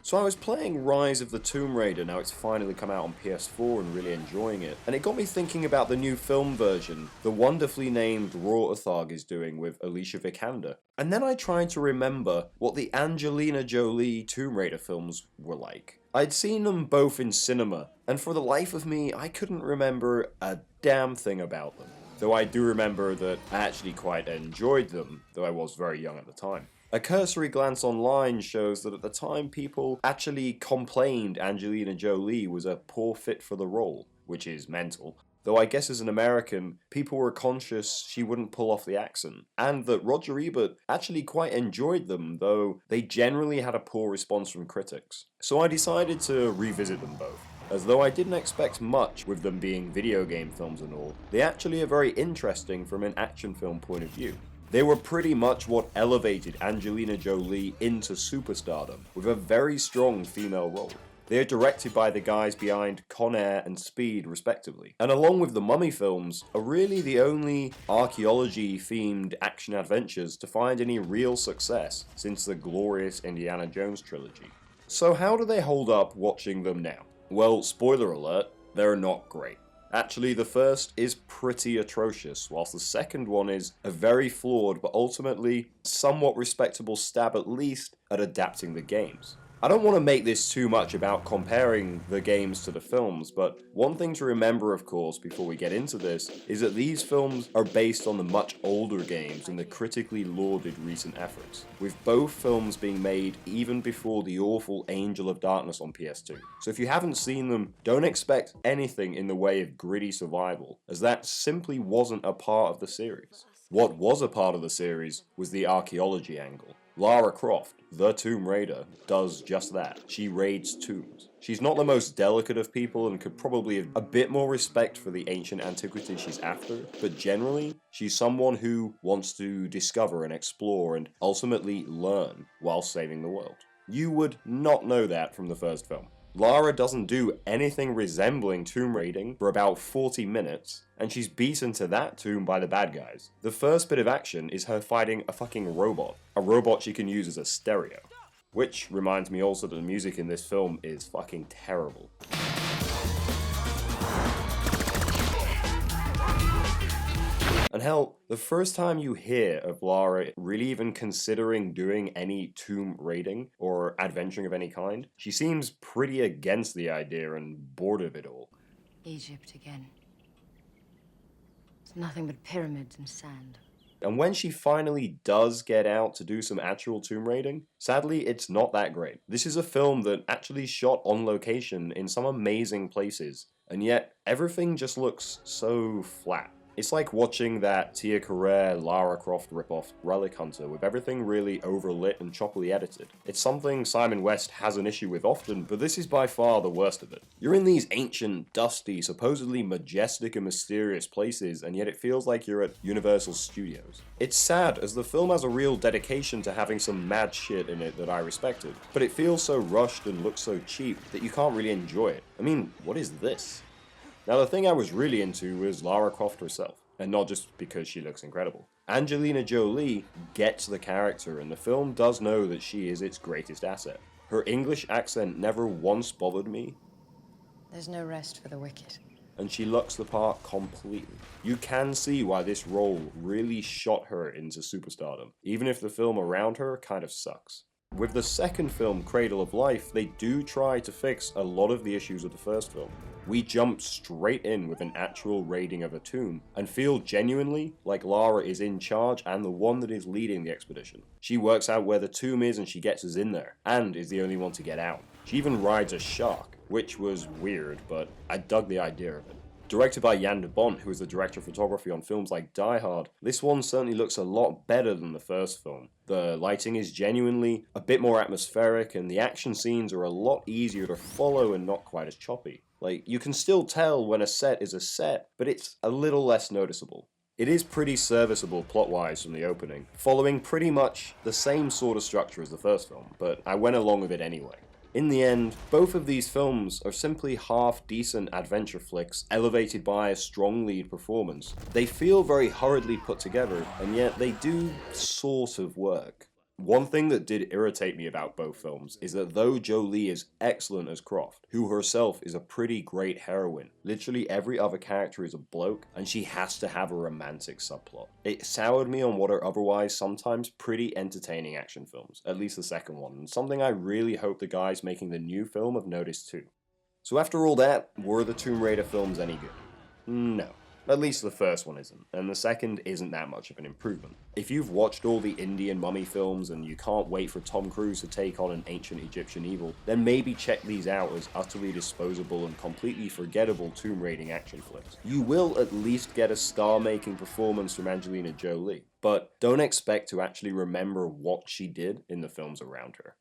So I was playing Rise of the Tomb Raider, now it's finally come out on PS4 and really enjoying it, and it got me thinking about the new film version the wonderfully named Raw Athag is doing with Alicia Vikander. And then I tried to remember what the Angelina Jolie Tomb Raider films were like. I'd seen them both in cinema, and for the life of me, I couldn't remember a damn thing about them. Though I do remember that I actually quite enjoyed them, though I was very young at the time. A cursory glance online shows that at the time people actually complained Angelina Jolie was a poor fit for the role, which is mental. Though I guess as an American, people were conscious she wouldn't pull off the accent, and that Roger Ebert actually quite enjoyed them, though they generally had a poor response from critics. So I decided to revisit them both. As though I didn't expect much with them being video game films and all, they actually are very interesting from an action film point of view. They were pretty much what elevated Angelina Jolie into superstardom, with a very strong female role. They are directed by the guys behind Con Air and Speed respectively, and along with the Mummy films, are really the only archaeology-themed action adventures to find any real success since the glorious Indiana Jones trilogy. So how do they hold up watching them now? Well, spoiler alert, they're not great. Actually, the first is pretty atrocious, whilst the second one is a very flawed but ultimately somewhat respectable stab at least at adapting the games. I don't want to make this too much about comparing the games to the films, but one thing to remember, of course, before we get into this, is that these films are based on the much older games and the critically lauded recent efforts, with both films being made even before the awful Angel of Darkness on PS2. So if you haven't seen them, don't expect anything in the way of gritty survival, as that simply wasn't a part of the series. What was a part of the series was the archaeology angle. Lara Croft, the Tomb Raider, does just that. She raids tombs. She's not the most delicate of people and could probably have a bit more respect for the ancient antiquity she's after, but generally, she's someone who wants to discover and explore and ultimately learn while saving the world. You would not know that from the first film. Lara doesn't do anything resembling tomb raiding for about 40 minutes, and she's beaten to that tomb by the bad guys. The first bit of action is her fighting a fucking robot. A robot she can use as a stereo. Which reminds me also that the music in this film is fucking terrible. And hell, the first time you hear of Lara really even considering doing any tomb raiding or adventuring of any kind, she seems pretty against the idea and bored of it all. Egypt again. It's nothing but pyramids and sand. And when she finally does get out to do some actual tomb raiding, sadly it's not that great. This is a film that actually shot on location in some amazing places, and yet everything just looks so flat. It's like watching that Tia Carrere Lara Croft ripoff Relic Hunter with everything really overlit and choppily edited. It's something Simon West has an issue with often, but this is by far the worst of it. You're in these ancient, dusty, supposedly majestic and mysterious places, and yet it feels like you're at Universal Studios. It's sad, as the film has a real dedication to having some mad shit in it that I respected, but it feels so rushed and looks so cheap that you can't really enjoy it. I mean, what is this? Now the thing I was really into was Lara Croft herself, and not just because she looks incredible. Angelina Jolie gets the character, and the film does know that she is its greatest asset. Her English accent never once bothered me. There's no rest for the wicked. And she looks the part completely. You can see why this role really shot her into superstardom, even if the film around her kind of sucks. With the second film, Cradle of Life, they do try to fix a lot of the issues of the first film. We jump straight in with an actual raiding of a tomb, and feel genuinely like Lara is in charge and the one that is leading the expedition. She works out where the tomb is and she gets us in there, and is the only one to get out. She even rides a shark, which was weird, but I dug the idea of it. Directed by Jan de Bont, who is the director of photography on films like Die Hard, this one certainly looks a lot better than the first film. The lighting is genuinely a bit more atmospheric, and the action scenes are a lot easier to follow and not quite as choppy. Like, you can still tell when a set is a set, but it's a little less noticeable. It is pretty serviceable plot-wise from the opening, following pretty much the same sort of structure as the first film, but I went along with it anyway. In the end, both of these films are simply half-decent adventure flicks elevated by a strong lead performance. They feel very hurriedly put together, and yet they do sort of work. One thing that did irritate me about both films is that though Jolie is excellent as Croft, who herself is a pretty great heroine, literally every other character is a bloke, and she has to have a romantic subplot. It soured me on what are otherwise sometimes pretty entertaining action films, at least the second one, and something I really hope the guys making the new film have noticed too. So after all that, were the Tomb Raider films any good? No. At least the first one isn't, and the second isn't that much of an improvement. If you've watched all the Indian mummy films and you can't wait for Tom Cruise to take on an ancient Egyptian evil, then maybe check these out as utterly disposable and completely forgettable tomb raiding action flicks. You will at least get a star-making performance from Angelina Jolie, but don't expect to actually remember what she did in the films around her.